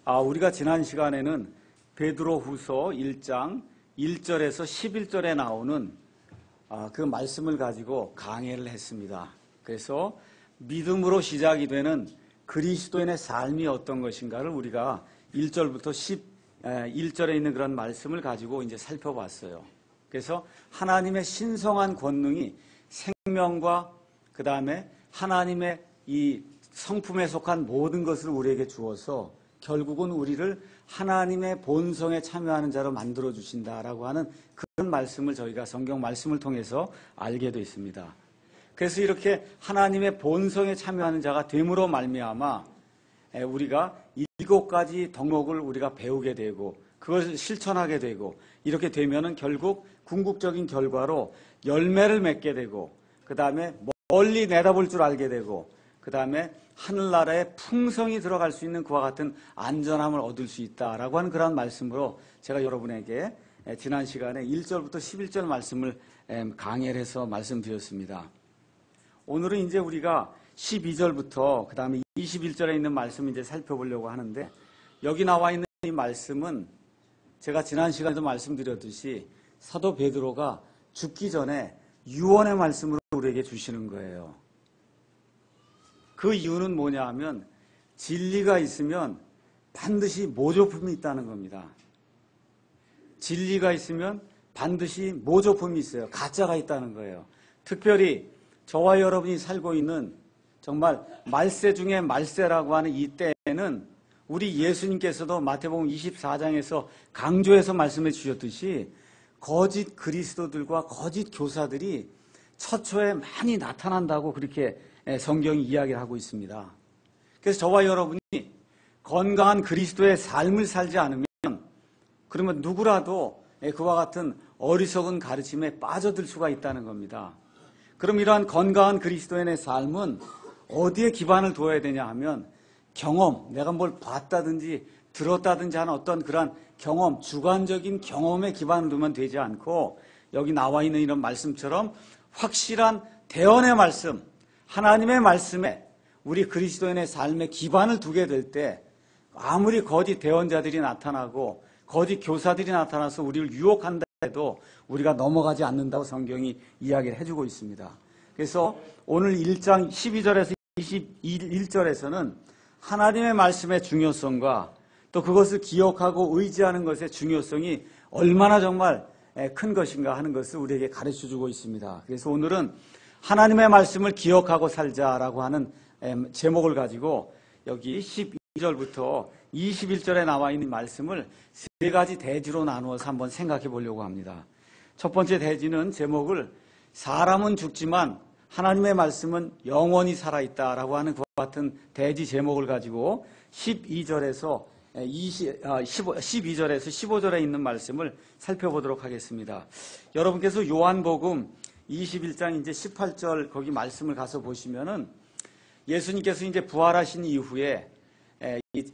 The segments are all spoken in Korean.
우리가 지난 시간에는 베드로후서 1장 1절에서 11절에 나오는 그 말씀을 가지고 강해를 했습니다. 그래서 믿음으로 시작이 되는 그리스도인의 삶이 어떤 것인가를 우리가 1절부터 11절에 있는 그런 말씀을 가지고 이제 살펴봤어요. 그래서 하나님의 신성한 권능이 생명과 그 다음에 하나님의 이 성품에 속한 모든 것을 우리에게 주어서 결국은 우리를 하나님의 본성에 참여하는 자로 만들어 주신다라고 하는 그런 말씀을 저희가 성경 말씀을 통해서 알게 되어 있습니다. 그래서 이렇게 하나님의 본성에 참여하는 자가 됨으로 말미암아 우리가 7가지 덕목을 우리가 배우게 되고 그것을 실천하게 되고 이렇게 되면은 결국 궁극적인 결과로 열매를 맺게 되고 그 다음에 멀리 내다볼 줄 알게 되고 그 다음에 하늘나라에 풍성이 들어갈 수 있는 그와 같은 안전함을 얻을 수 있다라고 하는 그런 말씀으로 제가 여러분에게 지난 시간에 1절부터 11절 말씀을 강해를 해서 말씀드렸습니다. 오늘은 이제 우리가 12절부터 그 다음에 21절에 있는 말씀을 이제 살펴보려고 하는데 여기 나와 있는 이 말씀은 제가 지난 시간에도 말씀드렸듯이 사도 베드로가 죽기 전에 유언의 말씀으로 우리에게 주시는 거예요. 그 이유는 뭐냐 하면 진리가 있으면 반드시 모조품이 있다는 겁니다. 진리가 있으면 반드시 모조품이 있어요. 가짜가 있다는 거예요. 특별히 저와 여러분이 살고 있는 정말 말세 중에 말세라고 하는 이 때에는 우리 예수님께서도 마태복음 24장에서 강조해서 말씀해 주셨듯이 거짓 그리스도들과 거짓 교사들이 처처에 많이 나타난다고 그렇게 성경이 이야기를 하고 있습니다. 그래서 저와 여러분이 건강한 그리스도의 삶을 살지 않으면 그러면 누구라도 그와 같은 어리석은 가르침에 빠져들 수가 있다는 겁니다. 그럼 이러한 건강한 그리스도인의 삶은 어디에 기반을 둬야 되냐 하면 경험, 내가 뭘 봤다든지 들었다든지 하는 어떤 그런 경험, 주관적인 경험에 기반을 두면 되지 않고 여기 나와 있는 이런 말씀처럼 확실한 대언의 말씀, 하나님의 말씀에 우리 그리스도인의 삶에 기반을 두게 될 때 아무리 거짓 대언자들이 나타나고 거짓 교사들이 나타나서 우리를 유혹한다 해도 우리가 넘어가지 않는다고 성경이 이야기를 해주고 있습니다. 그래서 오늘 1장 12절에서 21절에서는 하나님의 말씀의 중요성과 또 그것을 기억하고 의지하는 것의 중요성이 얼마나 정말 큰 것인가 하는 것을 우리에게 가르쳐주고 있습니다. 그래서 오늘은 하나님의 말씀을 기억하고 살자라고 하는 제목을 가지고 여기 12절부터 21절에 나와 있는 말씀을 3가지 대지로 나누어서 한번 생각해 보려고 합니다. 첫 번째 대지는 제목을 사람은 죽지만 하나님의 말씀은 영원히 살아있다라고 하는 그와 같은 대지 제목을 가지고 12절에서 15절에 있는 말씀을 살펴보도록 하겠습니다. 여러분께서 요한복음 21장 이제 18절 거기 말씀을 가서 보시면은 예수님께서 이제 부활하신 이후에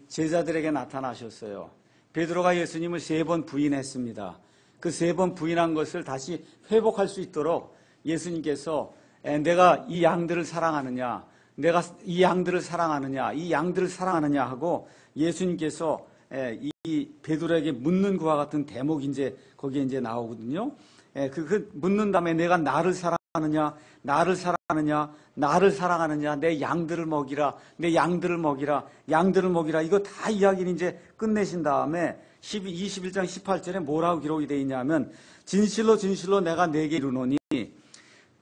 제자들에게 나타나셨어요. 베드로가 예수님을 3번 부인했습니다. 그 3번 부인한 것을 다시 회복할 수 있도록 예수님께서 내가 이 양들을 사랑하느냐, 내가 이 양들을 사랑하느냐, 이 양들을 사랑하느냐 하고 예수님께서 이 베드로에게 묻는 그와 같은 대목이 이제 거기에 이제 나오거든요. 그 묻는 다음에 내가 나를 사랑하느냐, 나를 사랑하느냐, 나를 사랑하느냐, 내 양들을 먹이라, 내 양들을 먹이라, 양들을 먹이라. 이거 다 이야기를 이제 끝내신 다음에 21장 18절에 뭐라고 기록이 되어 있냐면 진실로 진실로 내가 네게 이르노니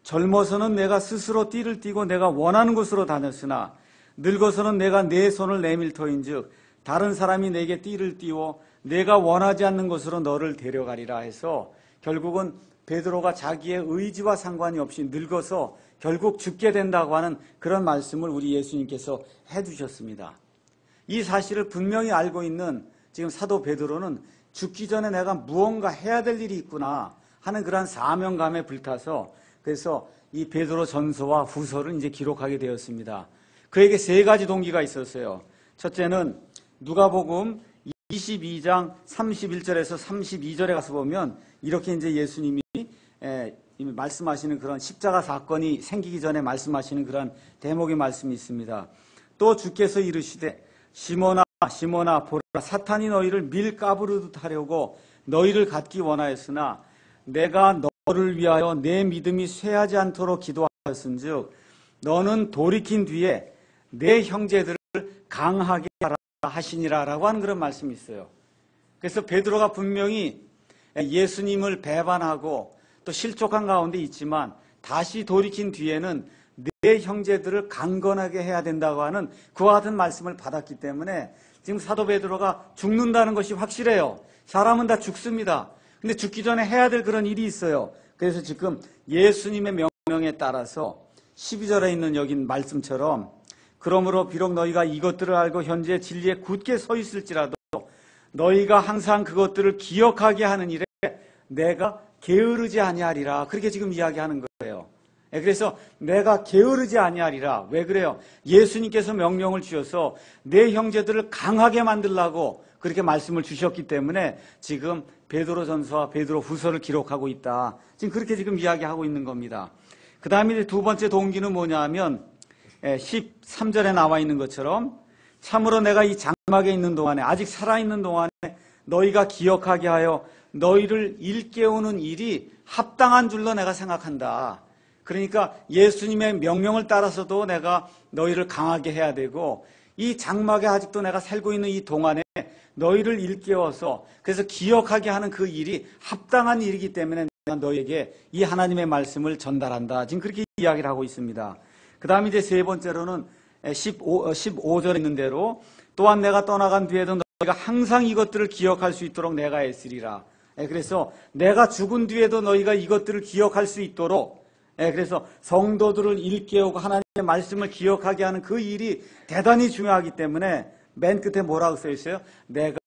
젊어서는 내가 스스로 띠를 띠고 내가 원하는 곳으로 다녔으나 늙어서는 내가 내 손을 내밀 터인즉 다른 사람이 내게 띠를 띠워 내가 원하지 않는 곳으로 너를 데려가리라 해서 결국은 베드로가 자기의 의지와 상관이 없이 늙어서 결국 죽게 된다고 하는 그런 말씀을 우리 예수님께서 해주셨습니다. 이 사실을 분명히 알고 있는 지금 사도 베드로는 죽기 전에 내가 무언가 해야 될 일이 있구나 하는 그런 사명감에 불타서 그래서 이 베드로 전서와 후서를 이제 기록하게 되었습니다. 그에게 3가지 동기가 있었어요. 첫째는 누가복음 22장 31절에서 32절에 가서 보면 이렇게 이제 예수님이 말씀하시는 그런 십자가 사건이 생기기 전에 말씀하시는 그런 대목의 말씀이 있습니다. 또 주께서 이르시되 시몬아 시몬아 보라, 사탄이 너희를 밀가부르듯 하려고 너희를 갖기 원하였으나 내가 너를 위하여 내 믿음이 쇠하지 않도록 기도하였은즉 너는 돌이킨 뒤에 내 형제들을 강하게 하라 하시니라라고 하는 그런 말씀이 있어요. 그래서 베드로가 분명히 예수님을 배반하고 또 실족한 가운데 있지만 다시 돌이킨 뒤에는 내 형제들을 강건하게 해야 된다고 하는 그와 같은 말씀을 받았기 때문에 지금 사도 베드로가 죽는다는 것이 확실해요. 사람은 다 죽습니다. 근데 죽기 전에 해야 될 그런 일이 있어요. 그래서 지금 예수님의 명령에 따라서 12절에 있는 여기 말씀처럼 그러므로 비록 너희가 이것들을 알고 현재 진리에 굳게 서 있을지라도 너희가 항상 그것들을 기억하게 하는 일에 내가 게으르지 아니하리라. 그렇게 지금 이야기하는 거예요. 그래서 내가 게으르지 아니하리라. 왜 그래요? 예수님께서 명령을 주셔서 내 형제들을 강하게 만들라고 그렇게 말씀을 주셨기 때문에 지금 베드로전서와 베드로후서를 기록하고 있다. 지금 그렇게 지금 이야기하고 있는 겁니다. 그 다음에 두 번째 동기는 뭐냐 하면 13절에 나와 있는 것처럼 참으로 내가 이 장막에 있는 동안에 아직 살아있는 동안에 너희가 기억하게 하여 너희를 일깨우는 일이 합당한 줄로 내가 생각한다. 그러니까 예수님의 명령을 따라서도 내가 너희를 강하게 해야 되고 이 장막에 아직도 내가 살고 있는 이 동안에 너희를 일깨워서 그래서 기억하게 하는 그 일이 합당한 일이기 때문에 내가 너희에게 이 하나님의 말씀을 전달한다. 지금 그렇게 이야기를 하고 있습니다. 그 다음에 이제 세 번째로는 15절에 있는 대로 또한 내가 떠나간 뒤에도 너희가 항상 이것들을 기억할 수 있도록 내가 애쓰리라. 그래서 내가 죽은 뒤에도 너희가 이것들을 기억할 수 있도록 그래서 성도들을 일깨우고 하나님의 말씀을 기억하게 하는 그 일이 대단히 중요하기 때문에 맨 끝에 뭐라고 써 있어요? 내가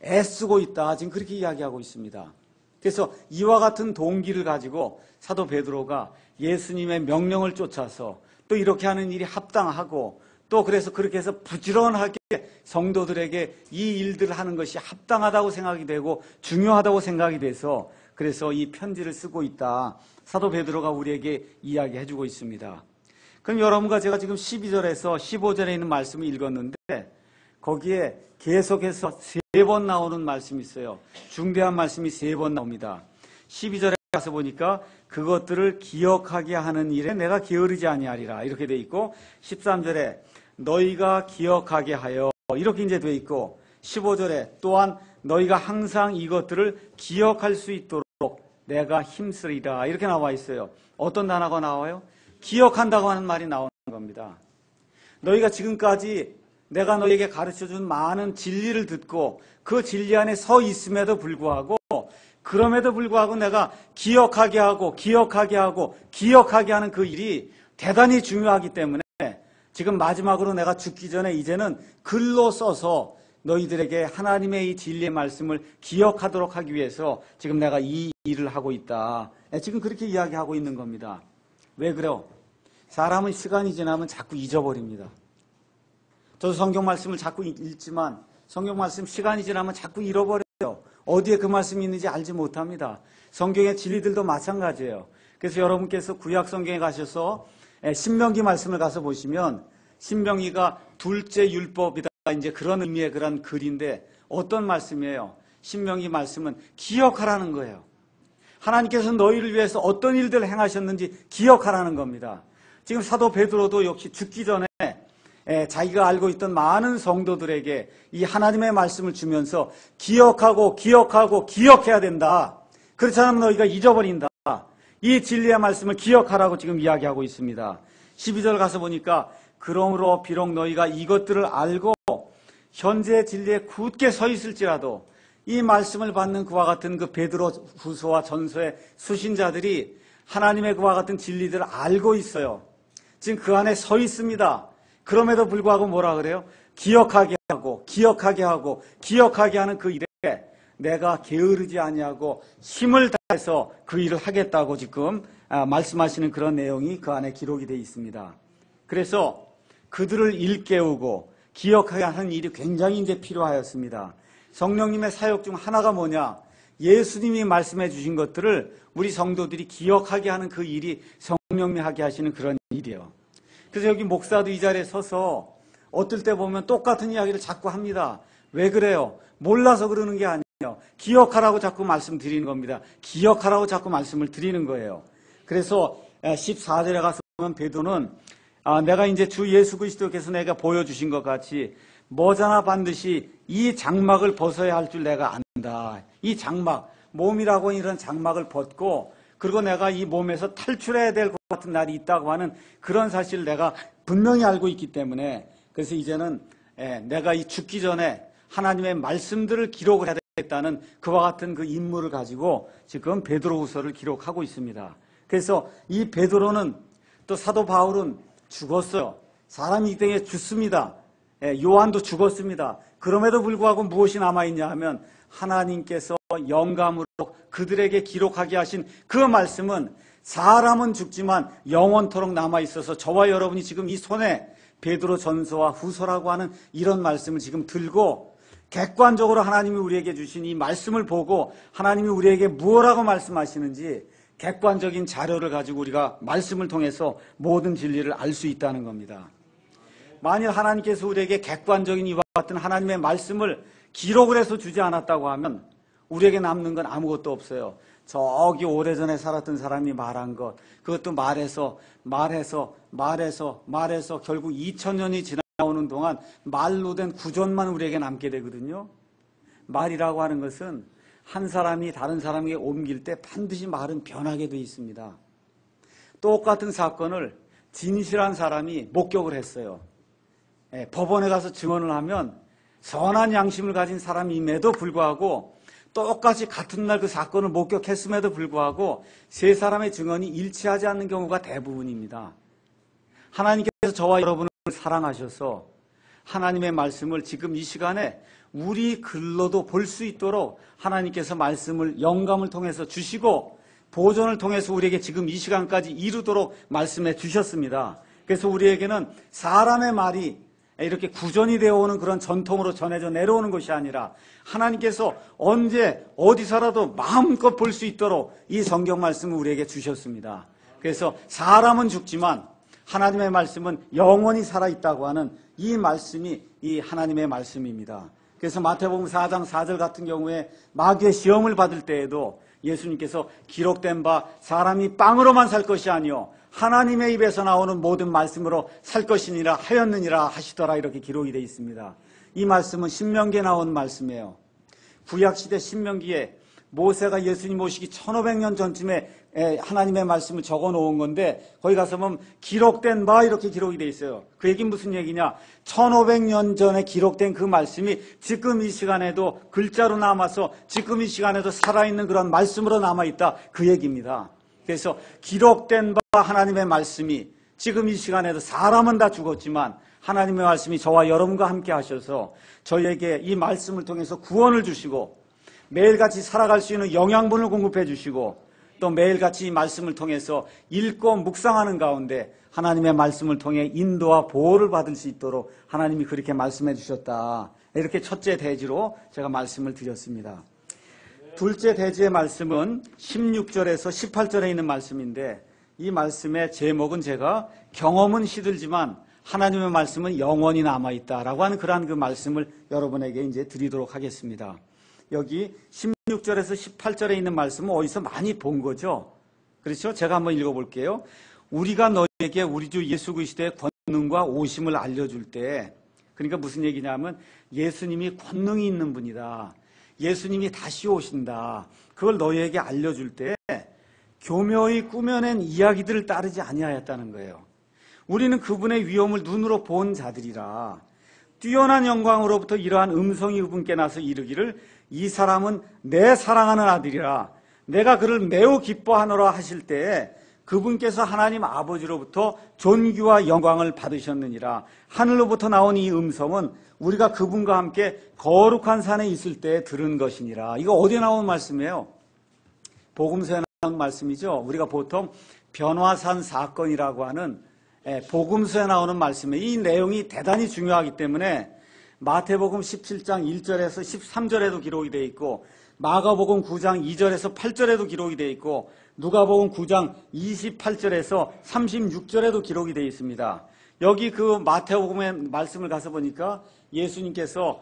애쓰고 있다. 지금 그렇게 이야기하고 있습니다. 그래서 이와 같은 동기를 가지고 사도 베드로가 예수님의 명령을 쫓아서 또 이렇게 하는 일이 합당하고 또 그래서 그렇게 해서 부지런하게 성도들에게 이 일들을 하는 것이 합당하다고 생각이 되고 중요하다고 생각이 돼서 그래서 이 편지를 쓰고 있다. 사도 베드로가 우리에게 이야기해주고 있습니다. 그럼 여러분과 제가 지금 12절에서 15절에 있는 말씀을 읽었는데 거기에 계속해서 3번 나오는 말씀이 있어요. 중대한 말씀이 3번 나옵니다. 12절에 가서 보니까 그것들을 기억하게 하는 일에 내가 게으르지 아니하리라 이렇게 돼 있고 13절에 너희가 기억하게 하여 이렇게 이제 돼 있고 15절에 또한 너희가 항상 이것들을 기억할 수 있도록 내가 힘쓰리라 이렇게 나와 있어요. 어떤 단어가 나와요? 기억한다고 하는 말이 나오는 겁니다. 너희가 지금까지 내가 너희에게 가르쳐준 많은 진리를 듣고 그 진리 안에 서 있음에도 불구하고 그럼에도 불구하고 내가 기억하게 하고 기억하게 하는 그 일이 대단히 중요하기 때문에 지금 마지막으로 내가 죽기 전에 이제는 글로 써서 너희들에게 하나님의 이 진리의 말씀을 기억하도록 하기 위해서 지금 내가 이 일을 하고 있다. 지금 그렇게 이야기하고 있는 겁니다. 왜 그래요? 사람은 시간이 지나면 자꾸 잊어버립니다. 저도 성경 말씀을 자꾸 읽지만 성경 말씀 시간이 지나면 자꾸 잃어버려요. 어디에 그 말씀이 있는지 알지 못합니다. 성경의 진리들도 마찬가지예요. 그래서 여러분께서 구약 성경에 가셔서 신명기 말씀을 가서 보시면 신명기가 둘째 율법이다 이제 그런 의미의 그런 글인데 어떤 말씀이에요? 신명기 말씀은 기억하라는 거예요. 하나님께서 너희를 위해서 어떤 일들을 행하셨는지 기억하라는 겁니다. 지금 사도 베드로도 역시 죽기 전에 자기가 알고 있던 많은 성도들에게 이 하나님의 말씀을 주면서 기억해야 된다. 그렇지 않으면 너희가 잊어버린다. 이 진리의 말씀을 기억하라고 지금 이야기하고 있습니다. 12절 가서 보니까 그러므로 비록 너희가 이것들을 알고 현재 진리에 굳게 서 있을지라도 이 말씀을 받는 그와 같은 그 베드로 후서와 전서의 수신자들이 하나님의 그와 같은 진리들을 알고 있어요. 지금 그 안에 서 있습니다. 그럼에도 불구하고 뭐라 그래요? 기억하게 하는 그 일에 내가 게으르지 아니하고 힘을 다해서 그 일을 하겠다고 지금 말씀하시는 그런 내용이 그 안에 기록이 되어 있습니다. 그래서 그들을 일깨우고 기억하게 하는 일이 굉장히 이제 필요하였습니다. 성령님의 사역 중 하나가 뭐냐? 예수님이 말씀해 주신 것들을 우리 성도들이 기억하게 하는 그 일이 성령님이 하게 하시는 그런 일이에요. 그래서 여기 목사도 이 자리에 서서 어떨 때 보면 똑같은 이야기를 자꾸 합니다. 왜 그래요? 몰라서 그러는 게 아니에요. 기억하라고 자꾸 말씀드리는 겁니다. 기억하라고 자꾸 말씀을 드리는 거예요. 그래서 14절에 가서 보면 베드로는 내가 이제 주 예수 그리스도께서 내가 보여주신 것 같이 머지않아 반드시 이 장막을 벗어야 할 줄 내가 안다. 이 장막, 몸이라고 하는 이런 장막을 벗고 그리고 내가 이 몸에서 탈출해야 될 것 같은 날이 있다고 하는 그런 사실을 내가 분명히 알고 있기 때문에 그래서 이제는 내가 이 죽기 전에 하나님의 말씀들을 기록을 해야 되겠다는 그와 같은 그 임무를 가지고 지금 베드로후서를 기록하고 있습니다. 그래서 이 베드로는 또 사도 바울은 죽었어요. 사람이 이 땅에 죽습니다. 요한도 죽었습니다. 그럼에도 불구하고 무엇이 남아있냐 하면 하나님께서 영감으로 그들에게 기록하게 하신 그 말씀은 사람은 죽지만 영원토록 남아있어서 저와 여러분이 지금 이 손에 베드로 전서와 후서라고 하는 이런 말씀을 지금 들고 객관적으로 하나님이 우리에게 주신 이 말씀을 보고 하나님이 우리에게 무엇라고 말씀하시는지 객관적인 자료를 가지고 우리가 말씀을 통해서 모든 진리를 알 수 있다는 겁니다. 만일 하나님께서 우리에게 객관적인 이와 같은 하나님의 말씀을 기록을 해서 주지 않았다고 하면 우리에게 남는 건 아무것도 없어요. 저기 오래전에 살았던 사람이 말한 것, 그것도 말해서 결국 2000년이 지나오는 동안 말로 된 구전만 우리에게 남게 되거든요. 말이라고 하는 것은 한 사람이 다른 사람에게 옮길 때 반드시 말은 변하게 되어 있습니다. 똑같은 사건을 진실한 사람이 목격을 했어요. 법원에 가서 증언을 하면 선한 양심을 가진 사람임에도 불구하고 똑같이 같은 날 그 사건을 목격했음에도 불구하고 세 사람의 증언이 일치하지 않는 경우가 대부분입니다. 하나님께서 저와 여러분을 사랑하셔서 하나님의 말씀을 지금 이 시간에 우리 글로도 볼 수 있도록 하나님께서 말씀을 영감을 통해서 주시고 보존을 통해서 우리에게 지금 이 시간까지 이루도록 말씀해 주셨습니다. 그래서 우리에게는 사람의 말이 이렇게 구전이 되어 오는 그런 전통으로 전해져 내려오는 것이 아니라 하나님께서 언제 어디서라도 마음껏 볼 수 있도록 이 성경 말씀을 우리에게 주셨습니다. 그래서 사람은 죽지만 하나님의 말씀은 영원히 살아있다고 하는 이 말씀이 이 하나님의 말씀입니다. 그래서 마태복음 4장 4절 같은 경우에 마귀의 시험을 받을 때에도 예수님께서 기록된 바 사람이 빵으로만 살 것이 아니요 하나님의 입에서 나오는 모든 말씀으로 살 것이니라 하였느니라 하시더라 이렇게 기록이 되어 있습니다. 이 말씀은 신명기에 나온 말씀이에요. 구약시대 신명기에 모세가 예수님 오시기 1500년 전쯤에 하나님의 말씀을 적어 놓은 건데 거기 가서 보면 기록된 바 이렇게 기록이 되어 있어요. 그 얘기는 무슨 얘기냐? 1500년 전에 기록된 그 말씀이 지금 이 시간에도 글자로 남아서 지금 이 시간에도 살아있는 그런 말씀으로 남아있다 그 얘기입니다. 그래서 기록된 바 하나님의 말씀이 지금 이 시간에도 사람은 다 죽었지만 하나님의 말씀이 저와 여러분과 함께 하셔서 저희에게 이 말씀을 통해서 구원을 주시고 매일같이 살아갈 수 있는 영양분을 공급해 주시고 또 매일같이 이 말씀을 통해서 읽고 묵상하는 가운데 하나님의 말씀을 통해 인도와 보호를 받을 수 있도록 하나님이 그렇게 말씀해 주셨다. 이렇게 첫째 대지로 제가 말씀을 드렸습니다. 둘째 대지의 말씀은 16절에서 18절에 있는 말씀인데 이 말씀의 제목은 제가 경험은 시들지만 하나님의 말씀은 영원히 남아있다라고 하는 그러한 그 말씀을 여러분에게 이제 드리도록 하겠습니다. 여기 16절에서 18절에 있는 말씀은 어디서 많이 본 거죠? 그렇죠? 제가 한번 읽어볼게요. 우리가 너에게 우리 주 예수 그리스도의 권능과 오심을 알려줄 때 그러니까 무슨 얘기냐면 예수님이 권능이 있는 분이다. 예수님이 다시 오신다. 그걸 너희에게 알려줄 때 교묘히 꾸며낸 이야기들을 따르지 아니하였다는 거예요. 우리는 그분의 위엄을 눈으로 본 자들이라 뛰어난 영광으로부터 이러한 음성이 그분께 나서 이르기를 이 사람은 내 사랑하는 아들이라 내가 그를 매우 기뻐하노라 하실 때에 그분께서 하나님 아버지로부터 존귀와 영광을 받으셨느니라. 하늘로부터 나온 이 음성은 우리가 그분과 함께 거룩한 산에 있을 때 들은 것이니라. 이거 어디에 나온 말씀이에요? 복음서에 나온 말씀이죠. 우리가 보통 변화산 사건이라고 하는 복음서에 나오는 말씀이에요. 이 내용이 대단히 중요하기 때문에 마태복음 17장 1절에서 13절에도 기록이 되어 있고 마가복음 9장 2절에서 8절에도 기록이 되어 있고 누가복음 9장 28절에서 36절에도 기록이 되어 있습니다. 여기 그 마태복음의 말씀을 가서 보니까 예수님께서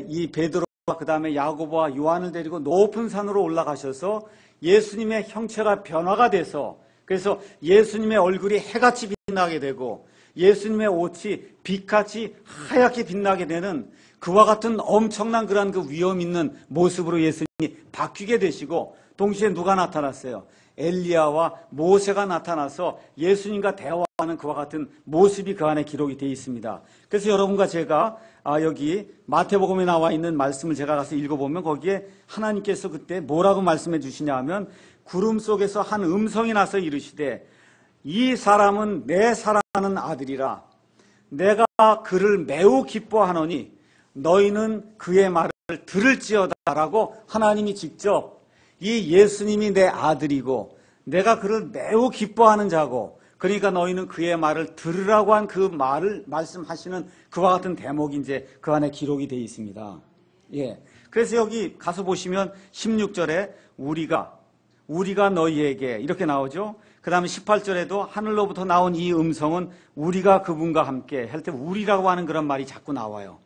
이 베드로와 그 다음에 야고보와 요한을 데리고 높은 산으로 올라가셔서 예수님의 형체가 변화가 돼서 그래서 예수님의 얼굴이 해같이 빛나게 되고 예수님의 옷이 빛같이 하얗게 빛나게 되는 그와 같은 엄청난 그런 그 위험 있는 모습으로 예수님이 바뀌게 되시고 동시에 누가 나타났어요? 엘리야와 모세가 나타나서 예수님과 대화하는 그와 같은 모습이 그 안에 기록이 되어 있습니다. 그래서 여러분과 제가 여기 마태복음에 나와 있는 말씀을 제가 가서 읽어보면 거기에 하나님께서 그때 뭐라고 말씀해 주시냐 하면 구름 속에서 한 음성이 나서 이르시되 이 사람은 내 사랑하는 아들이라 내가 그를 매우 기뻐하노니 너희는 그의 말을 들을지어다라고 하나님이 직접 이 예수님이 내 아들이고 내가 그를 매우 기뻐하는 자고 그러니까 너희는 그의 말을 들으라고 한 그 말을 말씀하시는 그와 같은 대목이 이제 그 안에 기록이 되어 있습니다. 예. 그래서 여기 가서 보시면 16절에 우리가 너희에게 이렇게 나오죠. 그 다음에 18절에도 하늘로부터 나온 이 음성은 우리가 그분과 함께 할 때 우리라고 하는 그런 말이 자꾸 나와요.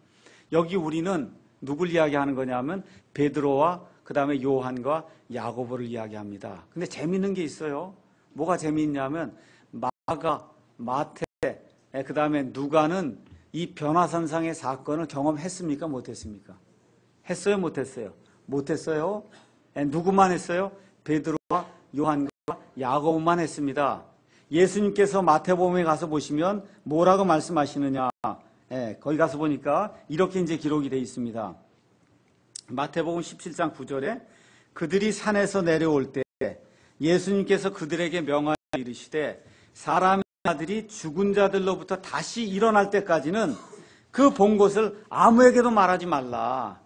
여기 우리는 누굴 이야기하는 거냐면 베드로와 그 다음에 요한과 야고보를 이야기합니다. 근데 재미있는 게 있어요. 뭐가 재미있냐면 마가, 마태, 그 다음에 누가는 이 변화산상의 사건을 경험했습니까? 못했습니까? 했어요? 못했어요? 못했어요. 누구만 했어요? 베드로와 요한과 야고보만 했습니다. 예수님께서 마태복음에 가서 보시면 뭐라고 말씀하시느냐? 거기 가서 보니까 이렇게 이제 기록이 되어 있습니다. 마태복음 17장 9절에 그들이 산에서 내려올 때 예수님께서 그들에게 명하여 이르시되 사람의 아들이 죽은 자들로부터 다시 일어날 때까지는 그 본 것을 아무에게도 말하지 말라.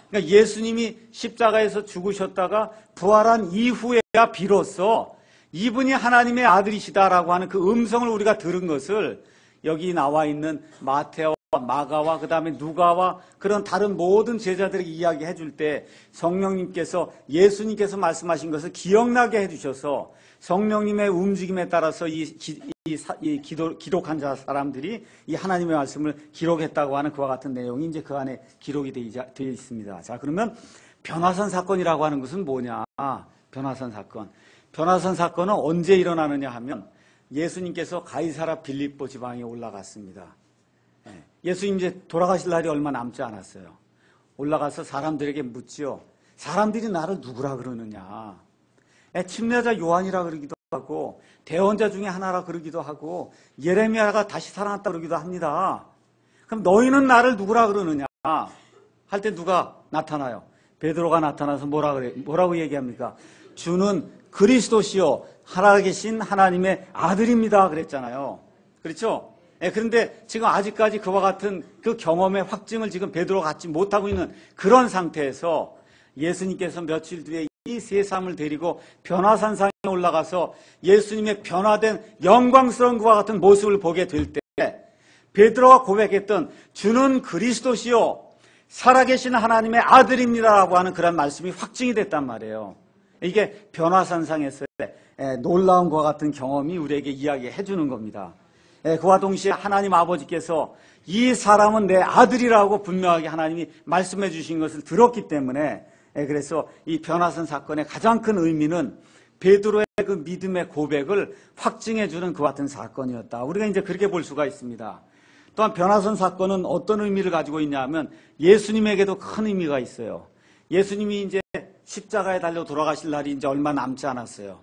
그러니까 예수님이 십자가에서 죽으셨다가 부활한 이후에야 비로소 이분이 하나님의 아들이시다라고 하는 그 음성을 우리가 들은 것을 여기 나와 있는 마태와 마가와 그 다음에 누가와 그런 다른 모든 제자들에게 이야기해 줄 때 성령님께서 예수님께서 말씀하신 것을 기억나게 해주셔서 성령님의 움직임에 따라서 기록한 사람들이 이 하나님의 말씀을 기록했다고 하는 그와 같은 내용이 이제 그 안에 기록이 되어 있습니다. 자, 그러면 변화산 사건이라고 하는 것은 뭐냐? 변화산 사건. 변화산 사건은 언제 일어나느냐 하면 예수님께서 가이사라 빌립보 지방에 올라갔습니다. 예수님 이제 돌아가실 날이 얼마 남지 않았어요. 올라가서 사람들에게 묻지요. 사람들이 나를 누구라 그러느냐? 침례자 요한이라 그러기도 하고 대언자 중에 하나라 그러기도 하고 예레미야가 다시 살아났다 그러기도 합니다. 그럼 너희는 나를 누구라 그러느냐? 할 때 누가 나타나요? 베드로가 나타나서 뭐라고 얘기합니까? 주는 그리스도시요 살아계신 하나님의 아들입니다 그랬잖아요. 그렇죠? 그런데 지금 아직까지 그와 같은 그 경험의 확증을 지금 베드로가 갖지 못하고 있는 그런 상태에서 예수님께서 며칠 뒤에 이 세 사람을 데리고 변화산상에 올라가서 예수님의 변화된 영광스러운 그와 같은 모습을 보게 될 때 베드로가 고백했던 주는 그리스도시요 살아계신 하나님의 아들입니다라고 하는 그런 말씀이 확증이 됐단 말이에요. 이게 변화산상에서의 놀라운 것과 같은 경험이 우리에게 이야기해 주는 겁니다. 그와 동시에 하나님 아버지께서 이 사람은 내 아들이라고 분명하게 하나님이 말씀해 주신 것을 들었기 때문에 그래서 이 변화산 사건의 가장 큰 의미는 베드로의 그 믿음의 고백을 확증해 주는 그와 같은 사건이었다. 우리가 이제 그렇게 볼 수가 있습니다. 또한 변화산 사건은 어떤 의미를 가지고 있냐 하면 예수님에게도 큰 의미가 있어요. 예수님이 이제 십자가에 달려 돌아가실 날이 이제 얼마 남지 않았어요.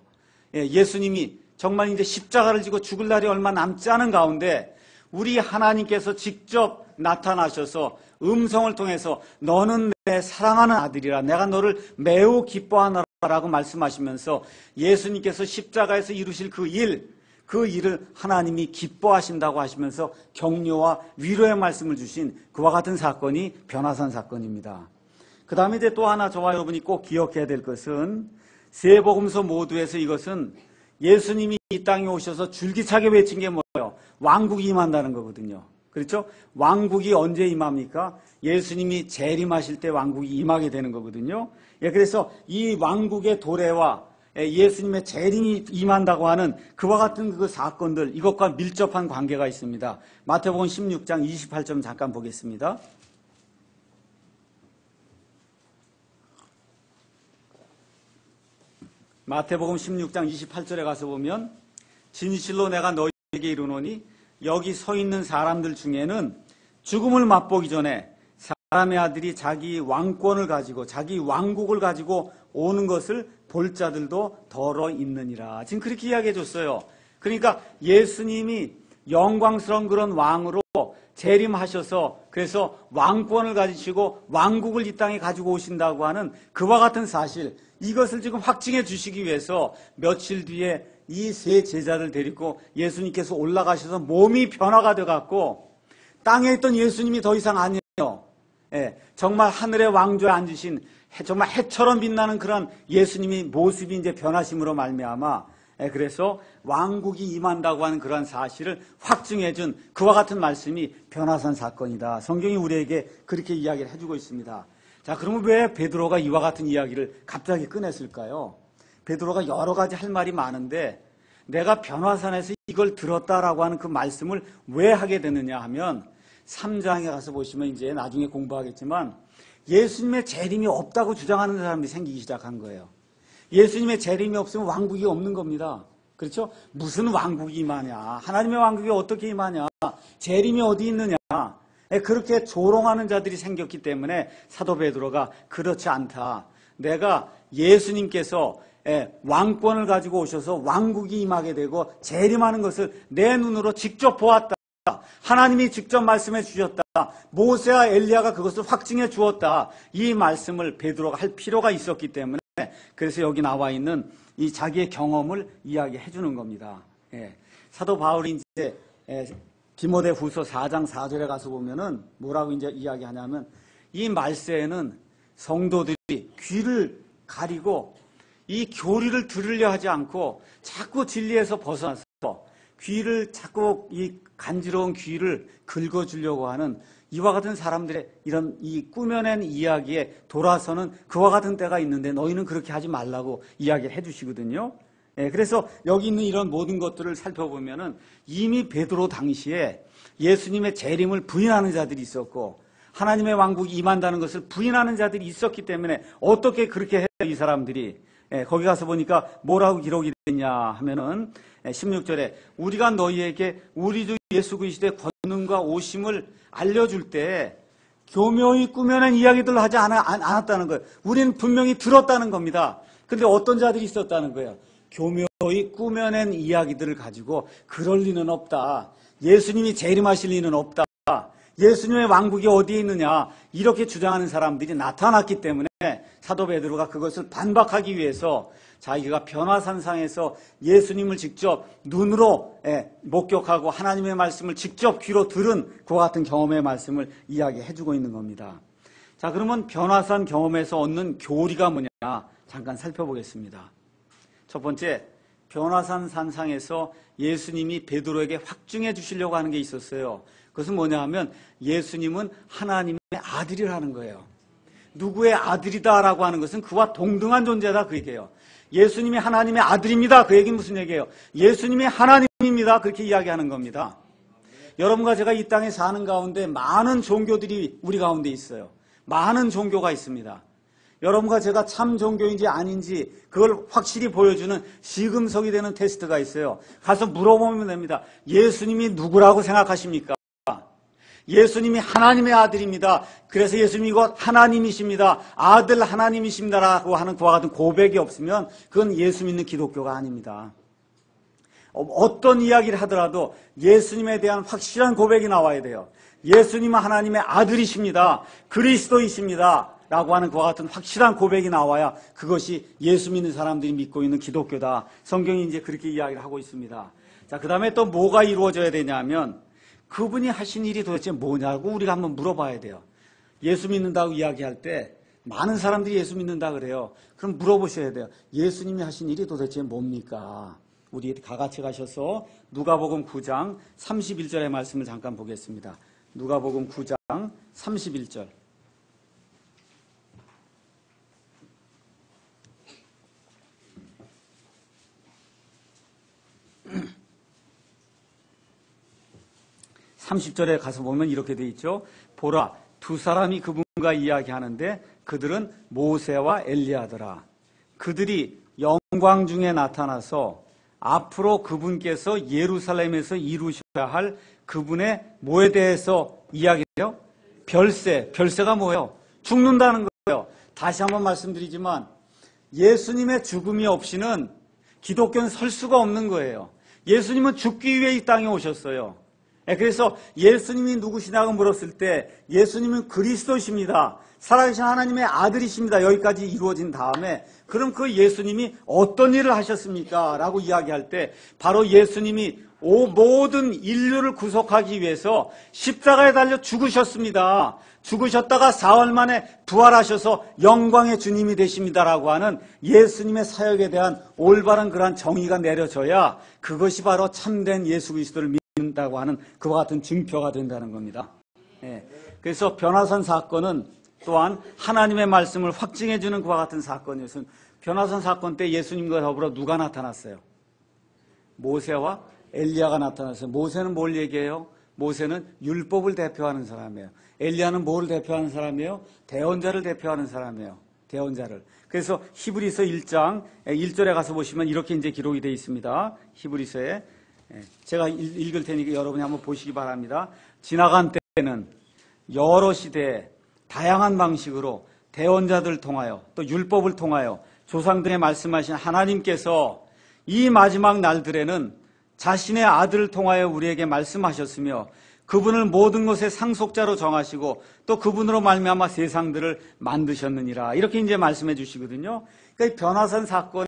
예수님이 정말 이제 십자가를 지고 죽을 날이 얼마 남지 않은 가운데 우리 하나님께서 직접 나타나셔서 음성을 통해서 너는 내 사랑하는 아들이라 내가 너를 매우 기뻐하노라라고 말씀하시면서 예수님께서 십자가에서 이루실 그 일을 하나님이 기뻐하신다고 하시면서 격려와 위로의 말씀을 주신 그와 같은 사건이 변화산 사건입니다. 그 다음에 이제 또 하나 저와 여러분이 꼭 기억해야 될 것은 세 복음서 모두에서 이것은 예수님이 이 땅에 오셔서 줄기차게 외친 게 뭐예요? 왕국이 임한다는 거거든요. 그렇죠? 왕국이 언제 임합니까? 예수님이 재림하실 때 왕국이 임하게 되는 거거든요. 그래서 이 왕국의 도래와 예수님의 재림이 임한다고 하는 그와 같은 그 사건들, 이것과 밀접한 관계가 있습니다. 마태복음 16장 28절 잠깐 보겠습니다. 마태복음 16장 28절에 가서 보면 진실로 내가 너희에게 이르노니 여기 서 있는 사람들 중에는 죽음을 맛보기 전에 사람의 아들이 자기 왕권을 가지고 자기 왕국을 가지고 오는 것을 볼 자들도 더러 있느니라. 지금 그렇게 이야기해 줬어요. 그러니까 예수님이 영광스러운 그런 왕으로 재림하셔서 그래서 왕권을 가지시고 왕국을 이 땅에 가지고 오신다고 하는 그와 같은 사실, 이것을 지금 확증해 주시기 위해서 며칠 뒤에 이 세 제자를 데리고 예수님께서 올라가셔서 몸이 변화가 돼갖고 땅에 있던 예수님이 더 이상 아니에요. 정말 하늘의 왕좌에 앉으신 정말 해처럼 빛나는 그런 예수님이 모습이 이제 변하심으로 말미암아 그래서 왕국이 임한다고 하는 그러한 사실을 확증해준 그와 같은 말씀이 변화산 사건이다. 성경이 우리에게 그렇게 이야기를 해주고 있습니다. 자, 그러면 왜 베드로가 이와 같은 이야기를 갑자기 꺼냈을까요? 베드로가 여러 가지 할 말이 많은데 내가 변화산에서 이걸 들었다라고 하는 그 말씀을 왜 하게 되느냐 하면 3장에 가서 보시면 이제 나중에 공부하겠지만 예수님의 재림이 없다고 주장하는 사람들이 생기기 시작한 거예요. 예수님의 재림이 없으면 왕국이 없는 겁니다. 그렇죠? 무슨 왕국이 임하냐? 하나님의 왕국이 어떻게 임하냐? 재림이 어디 있느냐? 그렇게 조롱하는 자들이 생겼기 때문에 사도 베드로가 그렇지 않다. 내가 예수님께서 왕권을 가지고 오셔서 왕국이 임하게 되고 재림하는 것을 내 눈으로 직접 보았다. 하나님이 직접 말씀해 주셨다. 모세와 엘리야가 그것을 확증해 주었다. 이 말씀을 베드로가 할 필요가 있었기 때문에 그래서 여기 나와 있는 이 자기의 경험을 이야기해 주는 겁니다. 사도 바울이 이제 디모데후서 4장 4절에 가서 보면은 뭐라고 이제 이야기하냐면 이 말세에는 성도들이 귀를 가리고 이 교리를 들으려 하지 않고 자꾸 진리에서 벗어나서 귀를 자꾸 이 간지러운 귀를 긁어주려고 하는 이와 같은 사람들의 이런 이 꾸며낸 이야기에 돌아서는 그와 같은 때가 있는데 너희는 그렇게 하지 말라고 이야기를 해주시거든요. 그래서 여기 있는 이런 모든 것들을 살펴보면은 이미 베드로 당시에 예수님의 재림을 부인하는 자들이 있었고 하나님의 왕국이 임한다는 것을 부인하는 자들이 있었기 때문에 어떻게 그렇게 해요, 이 사람들이. 거기 가서 보니까 뭐라고 기록이 됐냐 하면은 16절에 우리가 너희에게 우리 주 예수 그리스도의 권능과 오심을 알려줄 때 교묘히 꾸며낸 이야기들을 하지 않았다는 거예요. 우리는 분명히 들었다는 겁니다. 그런데 어떤 자들이 있었다는 거예요. 교묘히 꾸며낸 이야기들을 가지고 그럴 리는 없다. 예수님이 재림하실 리는 없다. 예수님의 왕국이 어디에 있느냐 이렇게 주장하는 사람들이 나타났기 때문에 사도 베드로가 그것을 반박하기 위해서 자기가 변화산상에서 예수님을 직접 눈으로 목격하고 하나님의 말씀을 직접 귀로 들은 그와 같은 경험의 말씀을 이야기해주고 있는 겁니다. 자, 그러면 변화산 경험에서 얻는 교리가 뭐냐 잠깐 살펴보겠습니다. 첫 번째, 변화산 산상에서 예수님이 베드로에게 확증해 주시려고 하는 게 있었어요. 그것은 뭐냐 하면 예수님은 하나님의 아들이라는 거예요. 누구의 아들이다라고 하는 것은 그와 동등한 존재다 그 얘기예요. 예수님이 하나님의 아들입니다. 그 얘기는 무슨 얘기예요? 예수님이 하나님입니다. 그렇게 이야기하는 겁니다. 여러분과 제가 이 땅에 사는 가운데 많은 종교들이 우리 가운데 있어요. 많은 종교가 있습니다. 여러분과 제가 참 종교인지 아닌지 그걸 확실히 보여주는 시금석이 되는 테스트가 있어요. 가서 물어보면 됩니다. 예수님이 누구라고 생각하십니까? 예수님이 하나님의 아들입니다. 그래서 예수님이 곧 하나님이십니다. 아들 하나님이십니다라고 하는 그와 같은 고백이 없으면 그건 예수 믿는 기독교가 아닙니다. 어떤 이야기를 하더라도 예수님에 대한 확실한 고백이 나와야 돼요. 예수님은 하나님의 아들이십니다. 그리스도이십니다. 라고 하는 그와 같은 확실한 고백이 나와야 그것이 예수 믿는 사람들이 믿고 있는 기독교다. 성경이 이제 그렇게 이야기를 하고 있습니다. 자, 그 다음에 또 뭐가 이루어져야 되냐면 그분이 하신 일이 도대체 뭐냐고 우리가 한번 물어봐야 돼요. 예수 믿는다고 이야기할 때 많은 사람들이 예수 믿는다 그래요. 그럼 물어보셔야 돼요. 예수님이 하신 일이 도대체 뭡니까? 우리 다 같이 가셔서 누가복음 9장 31절의 말씀을 잠깐 보겠습니다. 누가복음 9장 31절. 30절에 가서 보면 이렇게 돼 있죠. 보라, 두 사람이 그분과 이야기하는데 그들은 모세와 엘리야더라. 그들이 영광 중에 나타나서 앞으로 그분께서 예루살렘에서 이루셔야 할 그분의 뭐에 대해서 이야기해요? 별세. 별세가 뭐예요? 죽는다는 거예요. 다시 한번 말씀드리지만 예수님의 죽음이 없이는 기독교는 설 수가 없는 거예요. 예수님은 죽기 위해 이 땅에 오셨어요. 그래서 예수님이 누구시냐고 물었을 때 예수님은 그리스도십니다. 살아계신 하나님의 아들이십니다. 여기까지 이루어진 다음에 그럼 그 예수님이 어떤 일을 하셨습니까? 라고 이야기할 때 바로 예수님이 모든 인류를 구속하기 위해서 십자가에 달려 죽으셨습니다. 죽으셨다가 4월 만에 부활하셔서 영광의 주님이 되십니다라고 하는 예수님의 사역에 대한 올바른 그러한 정의가 내려져야 그것이 바로 참된 예수 그리스도를 믿는다고 하는 그와 같은 증표가 된다는 겁니다. 그래서 변화산 사건은 또한 하나님의 말씀을 확증해 주는 그와 같은 사건이었어요. 변화산 사건 때 예수님과 더불어 누가 나타났어요? 모세와 엘리야가 나타났어요. 모세는 뭘 얘기해요? 모세는 율법을 대표하는 사람이에요. 엘리야는 뭘 대표하는 사람이에요? 대언자를 대표하는 사람이에요. 대언자를. 그래서 히브리서 1장 1절에 가서 보시면 이렇게 이제 기록이 되어 있습니다. 히브리서에 제가 읽을 테니까 여러분이 한번 보시기 바랍니다. 지나간 때는 여러 시대에 다양한 방식으로 대언자들을 통하여 또 율법을 통하여 조상들의 말씀하신 하나님께서 이 마지막 날들에는 자신의 아들을 통하여 우리에게 말씀하셨으며 그분을 모든 것의 상속자로 정하시고 또 그분으로 말미암아 세상들을 만드셨느니라. 이렇게 이제 말씀해 주시거든요. 그러니까 변화산 사건에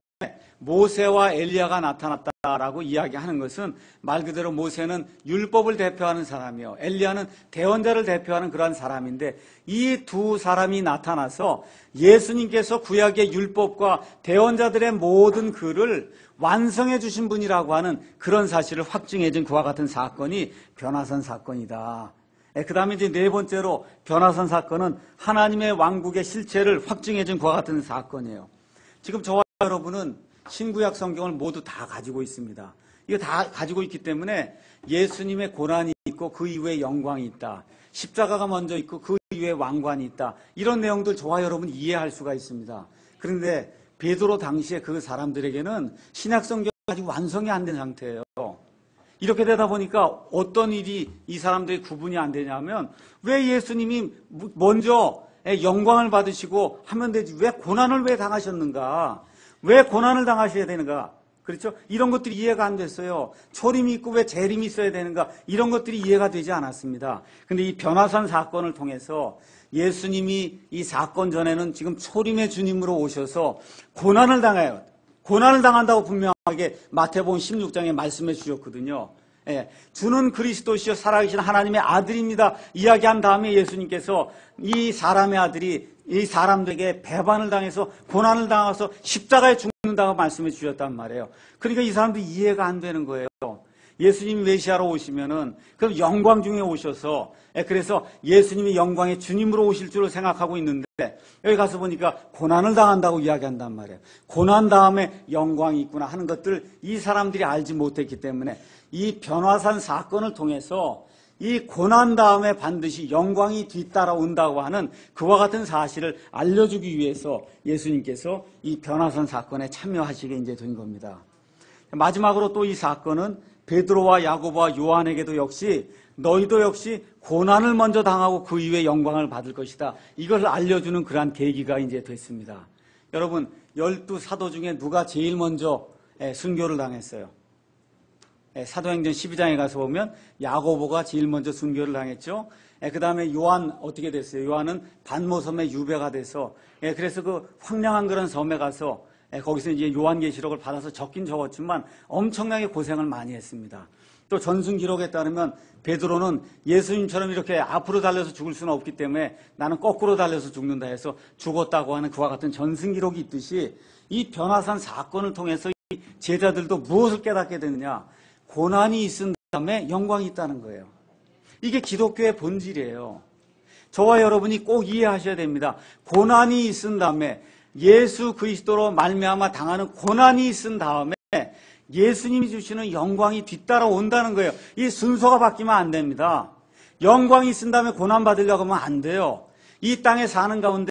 모세와 엘리야가 나타났다라고 이야기하는 것은 말 그대로 모세는 율법을 대표하는 사람이요, 엘리야는 대언자를 대표하는 그러한 사람인데 이 두 사람이 나타나서 예수님께서 구약의 율법과 대언자들의 모든 글을 완성해 주신 분이라고 하는 그런 사실을 확증해 준 그와 같은 사건이 변화산 사건이다. 그 다음에 이제 네 번째로 변화산 사건은 하나님의 왕국의 실체를 확증해 준 그와 같은 사건이에요. 지금 저와 여러분은 신구약 성경을 모두 다 가지고 있습니다. 이거 다 가지고 있기 때문에 예수님의 고난이 있고 그 이후에 영광이 있다. 십자가가 먼저 있고 그 이후에 왕관이 있다. 이런 내용들 저와 여러분 이해할 수가 있습니다. 그런데 베드로 당시에 그 사람들에게는 신약 성경이 아직 완성이 안 된 상태예요. 이렇게 되다 보니까 어떤 일이 이 사람들의 구분이 안 되냐면 왜 예수님이 먼저 영광을 받으시고 하면 되지 왜 고난을 왜 당하셨는가? 왜 고난을 당하셔야 되는가? 그렇죠? 이런 것들이 이해가 안 됐어요. 초림이 있고 왜 재림이 있어야 되는가? 이런 것들이 이해가 되지 않았습니다. 근데 이 변화산 사건을 통해서 예수님이 이 사건 전에는 지금 초림의 주님으로 오셔서 고난을 당해요. 고난을 당한다고 분명하게 마태복음 16장에 말씀해 주셨거든요. 주는 그리스도시요 살아계신 하나님의 아들입니다. 이야기한 다음에 예수님께서 이 사람의 아들이 이 사람들에게 배반을 당해서 고난을 당해서 십자가에 죽는다고 말씀해 주셨단 말이에요. 그러니까 이 사람들이 이해가 안 되는 거예요. 예수님이 메시아로 오시면은 그럼 영광 중에 오셔서 그래서 예수님이 영광의 주님으로 오실 줄을 생각하고 있는데 여기 가서 보니까 고난을 당한다고 이야기한단 말이에요. 고난 다음에 영광이 있구나 하는 것들 이 사람들이 알지 못했기 때문에 이 변화산 사건을 통해서 이 고난 다음에 반드시 영광이 뒤따라온다고 하는 그와 같은 사실을 알려주기 위해서 예수님께서 이 변화산 사건에 참여하시게 이제 된 겁니다. 마지막으로 또 이 사건은 베드로와 야고보와 요한에게도 역시 너희도 역시 고난을 먼저 당하고 그 이후에 영광을 받을 것이다. 이걸 알려주는 그러한 계기가 이제 됐습니다. 여러분, 12사도 중에 누가 제일 먼저 순교를 당했어요? 사도행전 12장에 가서 보면 야고보가 제일 먼저 순교를 당했죠. 그 다음에 요한 어떻게 됐어요? 요한은 반모섬의 유배가 돼서 그래서 그 황량한 그런 섬에 가서 거기서 이제 요한계시록을 받아서 적긴 적었지만 엄청나게 고생을 많이 했습니다. 또 전승 기록에 따르면 베드로는 예수님처럼 이렇게 앞으로 달려서 죽을 수는 없기 때문에 나는 거꾸로 달려서 죽는다 해서 죽었다고 하는 그와 같은 전승 기록이 있듯이 이 변화산 사건을 통해서 이 제자들도 무엇을 깨닫게 되느냐? 고난이 있은 다음에 영광이 있다는 거예요. 이게 기독교의 본질이에요. 저와 여러분이 꼭 이해하셔야 됩니다. 고난이 있은 다음에 예수 그리스도로 말미암아 당하는 고난이 있은 다음에 예수님이 주시는 영광이 뒤따라온다는 거예요. 이 순서가 바뀌면 안 됩니다. 영광이 있은 다음에 고난 받으려고 하면 안 돼요. 이 땅에 사는 가운데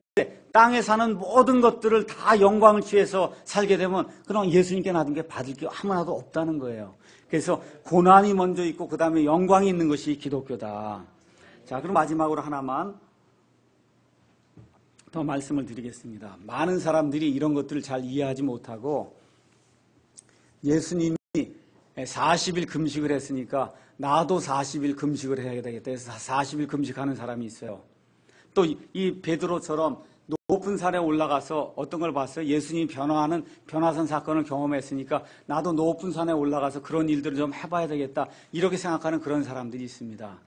땅에 사는 모든 것들을 다 영광을 취해서 살게 되면 그럼 예수님께 놔둔 게 받을 게 아무나도 없다는 거예요. 그래서 고난이 먼저 있고 그 다음에 영광이 있는 것이 기독교다. 자, 그럼 마지막으로 하나만 더 말씀을 드리겠습니다. 많은 사람들이 이런 것들을 잘 이해하지 못하고 예수님이 40일 금식을 했으니까 나도 40일 금식을 해야 되겠다 해서 40일 금식하는 사람이 있어요. 또 이 베드로처럼 높은 산에 올라가서 어떤 걸 봤어요? 예수님이 변화하는 변화산 사건을 경험했으니까 나도 높은 산에 올라가서 그런 일들을 좀 해봐야 되겠다 이렇게 생각하는 그런 사람들이 있습니다.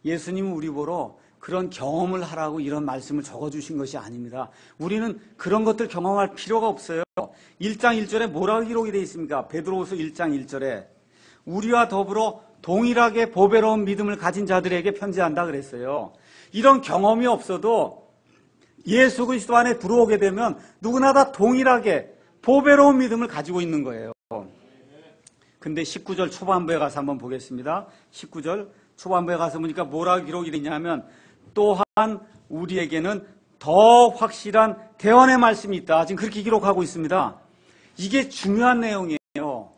예수님은 우리 보러 그런 경험을 하라고 이런 말씀을 적어주신 것이 아닙니다. 우리는 그런 것들 경험할 필요가 없어요. 1장 1절에 뭐라고 기록이 되어 있습니까? 베드로후서 1장 1절에 우리와 더불어 동일하게 보배로운 믿음을 가진 자들에게 편지한다 그랬어요. 이런 경험이 없어도 예수 그리스도 안에 들어오게 되면 누구나 다 동일하게 보배로운 믿음을 가지고 있는 거예요. 근데 19절 초반부에 가서 한번 보겠습니다. 19절 초반부에 가서 보니까 뭐라고 기록이 되냐면 또한 우리에게는 더 확실한 대언의 말씀이 있다. 지금 그렇게 기록하고 있습니다. 이게 중요한 내용이에요.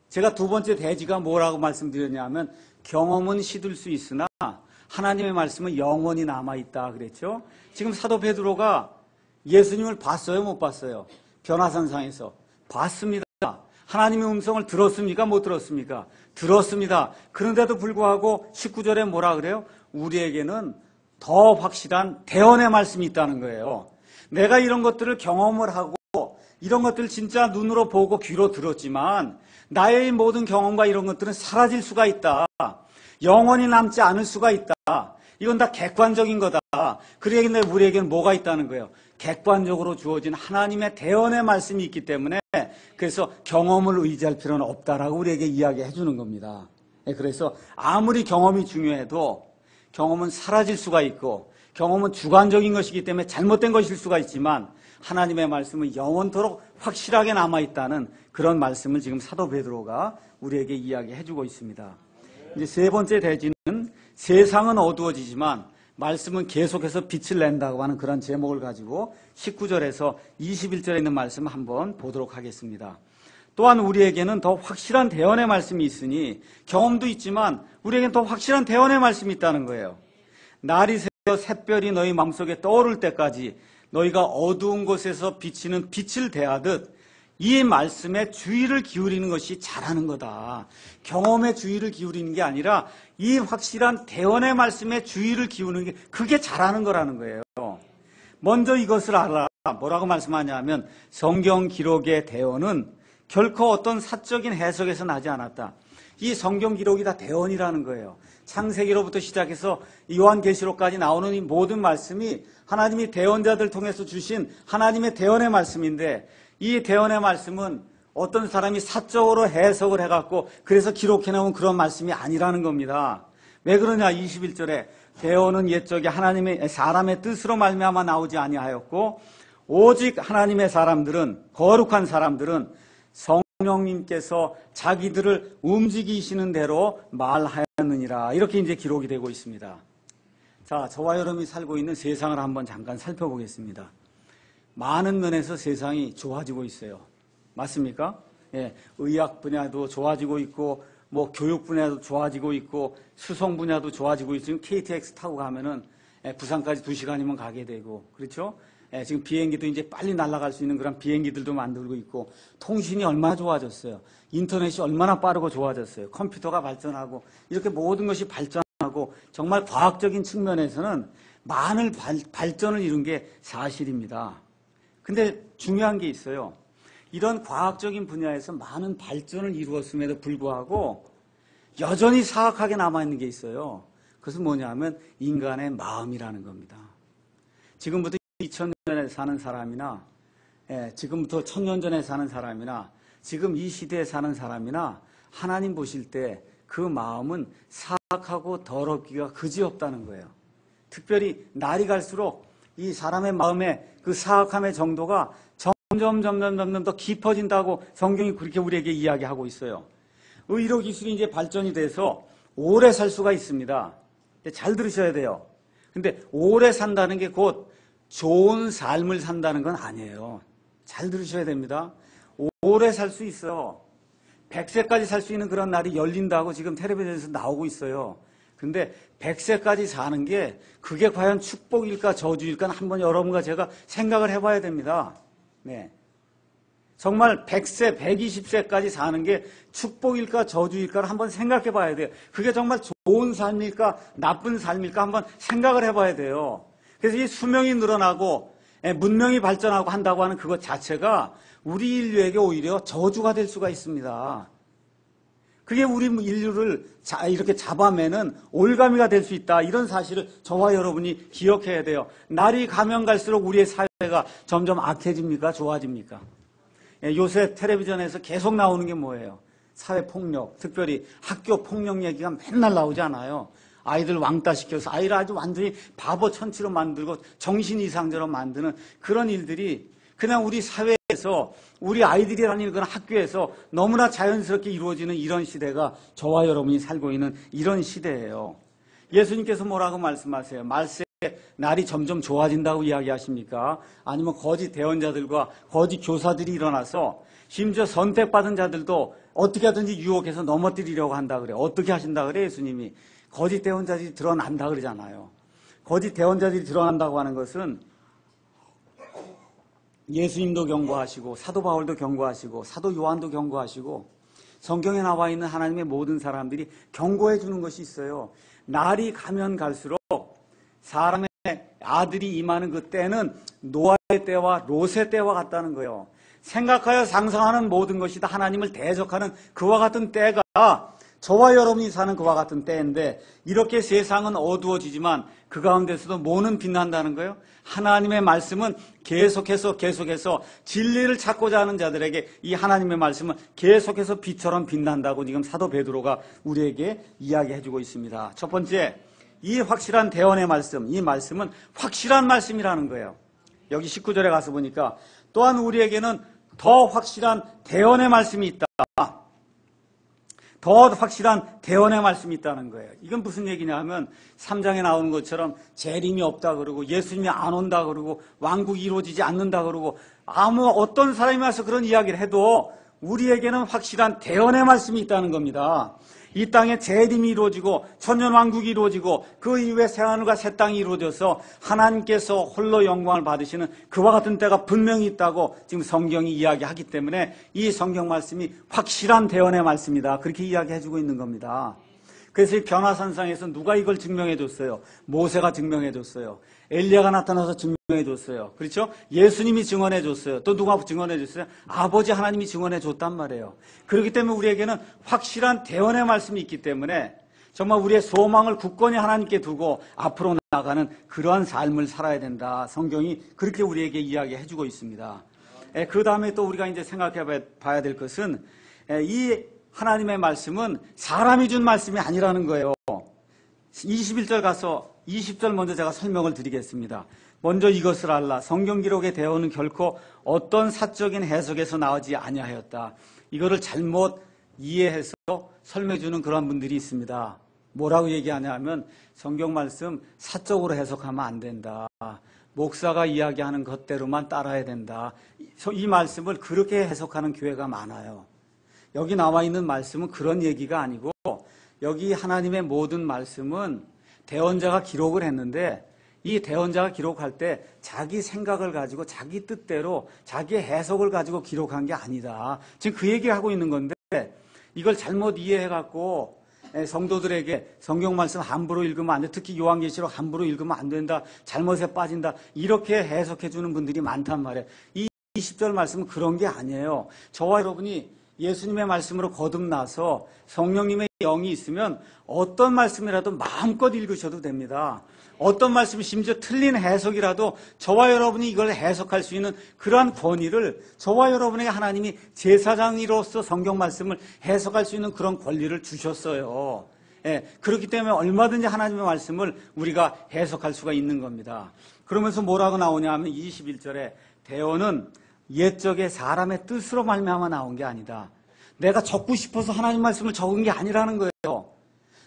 제가 두 번째 대지가 뭐라고 말씀드렸냐면 경험은 시들 수 있으나 하나님의 말씀은 영원히 남아있다 그랬죠. 지금 사도 베드로가 예수님을 봤어요? 못 봤어요? 변화산상에서 봤습니다. 하나님의 음성을 들었습니까? 못 들었습니까? 들었습니다. 그런데도 불구하고 19절에 뭐라 그래요? 우리에게는 더 확실한 대언의 말씀이 있다는 거예요. 내가 이런 것들을 경험을 하고 이런 것들을 진짜 눈으로 보고 귀로 들었지만 나의 모든 경험과 이런 것들은 사라질 수가 있다. 영원히 남지 않을 수가 있다. 이건 다 객관적인 거다. 그러기 때문에 우리에게는 뭐가 있다는 거예요? 객관적으로 주어진 하나님의 대언의 말씀이 있기 때문에 그래서 경험을 의지할 필요는 없다라고 우리에게 이야기해 주는 겁니다. 그래서 아무리 경험이 중요해도 경험은 사라질 수가 있고 경험은 주관적인 것이기 때문에 잘못된 것일 수가 있지만 하나님의 말씀은 영원토록 확실하게 남아있다는 그런 말씀을 지금 사도 베드로가 우리에게 이야기해 주고 있습니다. 이제 세 번째 대지는 세상은 어두워지지만 말씀은 계속해서 빛을 낸다고 하는 그런 제목을 가지고 19절에서 21절에 있는 말씀을 한번 보도록 하겠습니다. 또한 우리에게는 더 확실한 대언의 말씀이 있으니 경험도 있지만 우리에게는 더 확실한 대언의 말씀이 있다는 거예요. 날이 새어 샛별이 너희 마음속에 떠오를 때까지 너희가 어두운 곳에서 비치는 빛을 대하듯 이 말씀에 주의를 기울이는 것이 잘하는 거다. 경험에 주의를 기울이는 게 아니라 이 확실한 대언의 말씀에 주의를 기울이는 게 그게 잘하는 거라는 거예요. 먼저 이것을 알아. 뭐라고 말씀하냐면 성경 기록의 대언은 결코 어떤 사적인 해석에서 나지 않았다. 이 성경 기록이 다 대언이라는 거예요. 창세기로부터 시작해서 요한계시록까지 나오는 이 모든 말씀이 하나님이 대언자들 통해서 주신 하나님의 대언의 말씀인데 이 대언의 말씀은 어떤 사람이 사적으로 해석을 해갖고 그래서 기록해놓은 그런 말씀이 아니라는 겁니다. 왜 그러냐? 21절에 대언은 옛적에 하나님의 사람의 뜻으로 말미암아 나오지 아니하였고 오직 하나님의 사람들은 거룩한 사람들은 성령님께서 자기들을 움직이시는 대로 말하였느니라. 이렇게 이제 기록이 되고 있습니다. 자, 저와 여러분이 살고 있는 세상을 한번 잠깐 살펴보겠습니다. 많은 면에서 세상이 좋아지고 있어요. 맞습니까? 예, 의학 분야도 좋아지고 있고, 뭐 교육 분야도 좋아지고 있고, 수송 분야도 좋아지고 있고, 지금 KTX 타고 가면은 부산까지 2시간이면 가게 되고, 그렇죠? 예, 지금 비행기도 이제 빨리 날아갈 수 있는 그런 비행기들도 만들고 있고, 통신이 얼마나 좋아졌어요. 인터넷이 얼마나 빠르고 좋아졌어요. 컴퓨터가 발전하고, 이렇게 모든 것이 발전하고, 정말 과학적인 측면에서는 많은 발전을 이룬 게 사실입니다. 근데 중요한 게 있어요. 이런 과학적인 분야에서 많은 발전을 이루었음에도 불구하고 여전히 사악하게 남아있는 게 있어요. 그것은 뭐냐면 인간의 마음이라는 겁니다. 지금부터 2000년에 사는 사람이나 지금부터 1000년 전에 사는 사람이나 지금 이 시대에 사는 사람이나 하나님 보실 때 그 마음은 사악하고 더럽기가 그지없다는 거예요. 특별히 날이 갈수록 이 사람의 마음의 그 사악함의 정도가 점점 더 깊어진다고 성경이 그렇게 우리에게 이야기하고 있어요. 의료 기술이 이제 발전이 돼서 오래 살 수가 있습니다. 잘 들으셔야 돼요. 근데 오래 산다는 게 곧 좋은 삶을 산다는 건 아니에요. 잘 들으셔야 됩니다. 오래 살 수 있어요. 100세까지 살 수 있는 그런 날이 열린다고 지금 텔레비전에서 나오고 있어요. 근데 100세까지 사는 게 그게 과연 축복일까 저주일까 한번 여러분과 제가 생각을 해봐야 됩니다. 네. 정말 100세, 120세까지 사는 게 축복일까 저주일까를 한번 생각해 봐야 돼요. 그게 정말 좋은 삶일까 나쁜 삶일까 한번 생각을 해봐야 돼요. 그래서 이 수명이 늘어나고 문명이 발전하고 한다고 하는 그것 자체가 우리 인류에게 오히려 저주가 될 수가 있습니다. 그게 우리 인류를 이렇게 잡아매는 올가미가 될 수 있다. 이런 사실을 저와 여러분이 기억해야 돼요. 날이 가면 갈수록 우리의 사회가 점점 악해집니까? 좋아집니까? 요새 텔레비전에서 계속 나오는 게 뭐예요? 사회폭력, 특별히 학교폭력 얘기가 맨날 나오지 않아요? 아이들 왕따시켜서 아이를 아주 완전히 바보 천치로 만들고 정신 이상자로 만드는 그런 일들이 그냥 우리 사회에서 우리 아이들이 다니는 그런 학교에서 너무나 자연스럽게 이루어지는 이런 시대가 저와 여러분이 살고 있는 이런 시대예요. 예수님께서 뭐라고 말씀하세요? 말세 날이 점점 좋아진다고 이야기하십니까? 아니면 거짓 대언자들과 거짓 교사들이 일어나서 심지어 선택받은 자들도 어떻게 하든지 유혹해서 넘어뜨리려고 한다 그래요. 어떻게 하신다 그래요? 예수님이. 거짓 대언자들이 드러난다 그러잖아요. 거짓 대언자들이 드러난다고 하는 것은 예수님도 경고하시고 사도 바울도 경고하시고 사도 요한도 경고하시고 성경에 나와 있는 하나님의 모든 사람들이 경고해 주는 것이 있어요. 날이 가면 갈수록 사람의 아들이 임하는 그 때는 노아의 때와 롯의 때와 같다는 거예요. 생각하여 상상하는 모든 것이 다 하나님을 대적하는 그와 같은 때가 저와 여러분이 사는 그와 같은 때인데 이렇게 세상은 어두워지지만 그 가운데서도 뭐는 빛난다는 거예요? 하나님의 말씀은 계속해서 진리를 찾고자 하는 자들에게 이 하나님의 말씀은 계속해서 빛처럼 빛난다고 지금 사도 베드로가 우리에게 이야기해주고 있습니다. 첫 번째, 이 확실한 대언의 말씀, 이 말씀은 확실한 말씀이라는 거예요. 여기 19절에 가서 보니까 또한 우리에게는 더 확실한 대언의 말씀이 있다. 더 확실한 대언의 말씀이 있다는 거예요. 이건 무슨 얘기냐 하면 3장에 나오는 것처럼 재림이 없다 그러고 예수님이 안 온다 그러고 왕국이 이루어지지 않는다 그러고 아무 어떤 사람이 와서 그런 이야기를 해도 우리에게는 확실한 대언의 말씀이 있다는 겁니다. 이 땅에 재림이 이루어지고 천년왕국이 이루어지고 그 이후에 새하늘과 새 땅이 이루어져서 하나님께서 홀로 영광을 받으시는 그와 같은 때가 분명히 있다고 지금 성경이 이야기하기 때문에 이 성경 말씀이 확실한 대언의 말씀이다. 그렇게 이야기해주고 있는 겁니다. 그래서 이 변화산상에서 누가 이걸 증명해 줬어요? 모세가 증명해 줬어요. 엘리야가 나타나서 증명해 줬어요. 그렇죠? 예수님이 증언해 줬어요. 또 누가 증언해 줬어요? 아버지 하나님이 증언해 줬단 말이에요. 그렇기 때문에 우리에게는 확실한 대언의 말씀이 있기 때문에 정말 우리의 소망을 굳건히 하나님께 두고 앞으로 나가는 그러한 삶을 살아야 된다. 성경이 그렇게 우리에게 이야기해 주고 있습니다. 그 다음에 또 우리가 이제 생각해 봐야 될 것은 이 하나님의 말씀은 사람이 준 말씀이 아니라는 거예요. 21절 가서 20절 먼저 제가 설명을 드리겠습니다. 먼저 이것을 알라. 성경 기록의 대언은 결코 어떤 사적인 해석에서 나오지 아니하였다. 이거를 잘못 이해해서 설명해 주는 그런 분들이 있습니다. 뭐라고 얘기하냐면 성경 말씀 사적으로 해석하면 안 된다. 목사가 이야기하는 것대로만 따라야 된다. 이 말씀을 그렇게 해석하는 교회가 많아요. 여기 나와 있는 말씀은 그런 얘기가 아니고 여기 하나님의 모든 말씀은 대언자가 기록을 했는데 이 대언자가 기록할 때 자기 생각을 가지고 자기 뜻대로 자기의 해석을 가지고 기록한 게 아니다. 지금 그 얘기를 하고 있는 건데 이걸 잘못 이해해갖고 성도들에게 성경 말씀 함부로 읽으면 안 돼. 특히 요한계시록 함부로 읽으면 안 된다. 잘못에 빠진다. 이렇게 해석해 주는 분들이 많단 말이에요. 이 20절 말씀은 그런 게 아니에요. 저와 여러분이 예수님의 말씀으로 거듭나서 성령님의 영이 있으면 어떤 말씀이라도 마음껏 읽으셔도 됩니다. 어떤 말씀이 심지어 틀린 해석이라도 저와 여러분이 이걸 해석할 수 있는 그러한 권위를 저와 여러분에게 하나님이 제사장으로서 성경 말씀을 해석할 수 있는 그런 권리를 주셨어요. 그렇기 때문에 얼마든지 하나님의 말씀을 우리가 해석할 수가 있는 겁니다. 그러면서 뭐라고 나오냐 하면 21절에 대언은 옛적에 사람의 뜻으로 말미암아 나온 게 아니다. 내가 적고 싶어서 하나님 말씀을 적은 게 아니라는 거예요.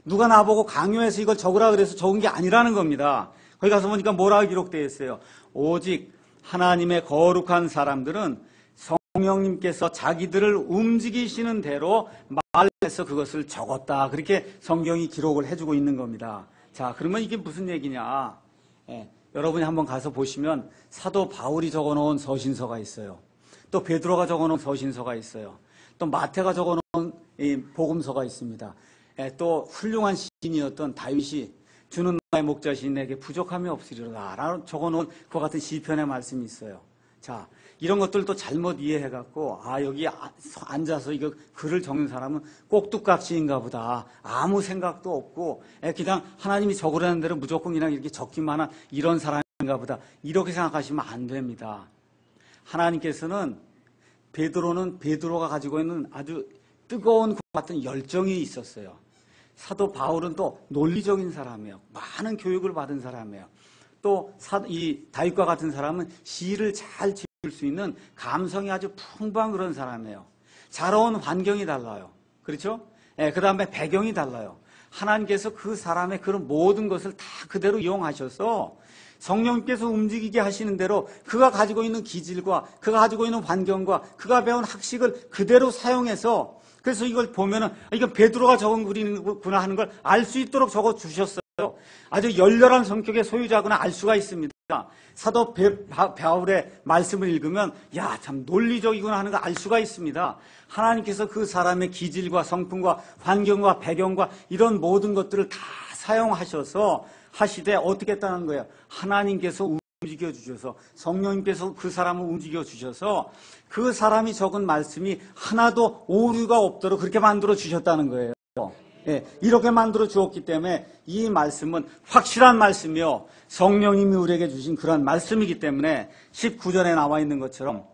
누가 나보고 강요해서 이걸 적으라 그래서 적은 게 아니라는 겁니다. 거기 가서 보니까 뭐라고 기록되어 있어요. 오직 하나님의 거룩한 사람들은 성령님께서 자기들을 움직이시는 대로 말해서 그것을 적었다. 그렇게 성경이 기록을 해주고 있는 겁니다. 자, 그러면 이게 무슨 얘기냐? 여러분이 한번 가서 보시면 사도 바울이 적어놓은 서신서가 있어요. 또 베드로가 적어놓은 서신서가 있어요. 또 마태가 적어놓은 복음서가 있습니다. 또 훌륭한 시인이었던 다윗이 주는 나의 목자신 내게 부족함이 없으리로다 라고 적어놓은 그와 같은 시편의 말씀이 있어요. 자, 이런 것들도 잘못 이해해갖고 여기 앉아서 이거 글을 적는 사람은 꼭두각시인가 보다. 아무 생각도 없고 그냥 하나님이 적으라는 대로 무조건 그냥 이렇게 적기만 한 이런 사람인가 보다. 이렇게 생각하시면 안 됩니다. 하나님께서는 베드로가 가지고 있는 아주 뜨거운 것 같은 열정이 있었어요. 사도 바울은 또 논리적인 사람이에요. 많은 교육을 받은 사람이에요. 또 이 다윗과 같은 사람은 시를 잘 지을 수 있는 감성이 아주 풍부한 그런 사람이에요. 자라온 환경이 달라요. 그렇죠? 그 다음에 배경이 달라요. 하나님께서 그 사람의 그런 모든 것을 다 그대로 이용하셔서 성령님께서 움직이게 하시는 대로 그가 가지고 있는 기질과 그가 가지고 있는 환경과 그가 배운 학식을 그대로 사용해서 그래서 이걸 보면은 이건 베드로가 적은 글이구나 하는 걸 알 수 있도록 적어 주셨어요. 아주 열렬한 성격의 소유자구나 알 수가 있습니다. 사도 바울의 말씀을 읽으면 참 논리적이구나 하는 걸 알 수가 있습니다. 하나님께서 그 사람의 기질과 성품과 환경과 배경과 이런 모든 것들을 다 사용하셔서 하시되 어떻게 했다는 거예요? 하나님께서 움직여 주셔서 성령님께서 그 사람을 움직여 주셔서 그 사람이 적은 말씀이 하나도 오류가 없도록 그렇게 만들어 주셨다는 거예요. 이렇게 만들어 주었기 때문에 이 말씀은 확실한 말씀이요 성령님이 우리에게 주신 그런 말씀이기 때문에 19절에 나와 있는 것처럼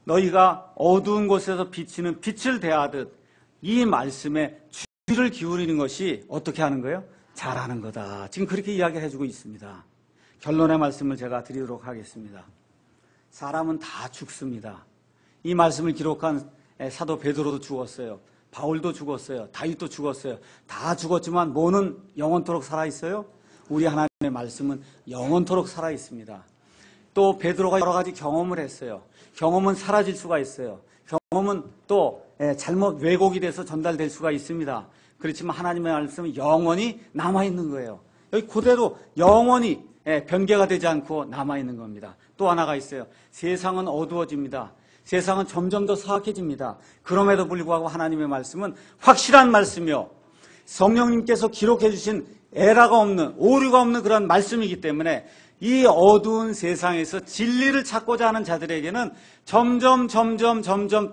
너희가 어두운 곳에서 비치는 빛을 대하듯 이 말씀에 주의를 기울이는 것이 어떻게 하는 거예요? 잘하는 거다. 지금 그렇게 이야기를 해주고 있습니다. 결론의 말씀을 제가 드리도록 하겠습니다. 사람은 다 죽습니다. 이 말씀을 기록한 사도 베드로도 죽었어요. 바울도 죽었어요. 다윗도 죽었어요. 다 죽었지만 뭐는 영원토록 살아있어요? 우리 하나님의 말씀은 영원토록 살아있습니다. 또 베드로가 여러 가지 경험을 했어요. 경험은 사라질 수가 있어요. 경험은 또 잘못 왜곡이 돼서 전달될 수가 있습니다. 그렇지만 하나님의 말씀은 영원히 남아있는 거예요. 여기 그대로 영원히 변개가 되지 않고 남아있는 겁니다. 또 하나가 있어요. 세상은 어두워집니다. 세상은 점점 더 사악해집니다. 그럼에도 불구하고 하나님의 말씀은 확실한 말씀이요. 성령님께서 기록해 주신 에러가 없는, 오류가 없는 그런 말씀이기 때문에 이 어두운 세상에서 진리를 찾고자 하는 자들에게는 점점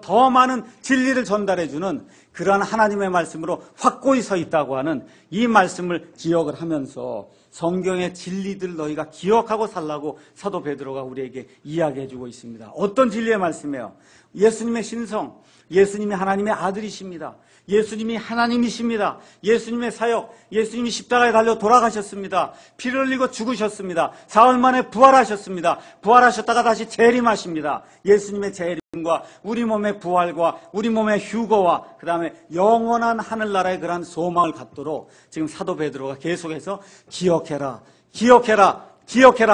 더 많은 진리를 전달해 주는 그러한 하나님의 말씀으로 확고히 서 있다고 하는 이 말씀을 기억을 하면서 성경의 진리들 너희가 기억하고 살라고 사도 베드로가 우리에게 이야기해 주고 있습니다. 어떤 진리의 말씀이에요? 예수님의 신성, 예수님이 하나님의 아들이십니다. 예수님이 하나님이십니다. 예수님의 사역, 예수님이 십자가에 달려 돌아가셨습니다. 피를 흘리고 죽으셨습니다. 사흘 만에 부활하셨습니다. 부활하셨다가 다시 재림하십니다. 예수님의 재림과 우리 몸의 부활과 우리 몸의 휴거와 그 다음에 영원한 하늘나라의 그러한 소망을 갖도록 지금 사도 베드로가 계속해서 기억해라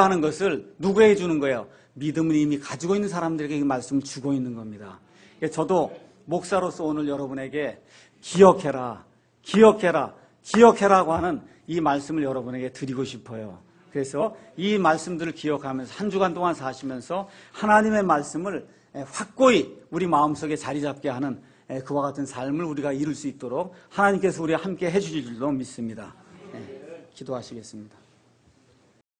하는 것을 누구에게 주는 거예요? 믿음을 이미 가지고 있는 사람들에게 이 말씀을 주고 있는 겁니다. 저도 목사로서 오늘 여러분에게 기억해라고 하는 이 말씀을 여러분에게 드리고 싶어요. 그래서 이 말씀들을 기억하면서 한 주간 동안 사시면서 하나님의 말씀을 확고히 우리 마음속에 자리 잡게 하는 그와 같은 삶을 우리가 이룰 수 있도록 하나님께서 우리와 함께 해주실 줄로 믿습니다. 기도하시겠습니다.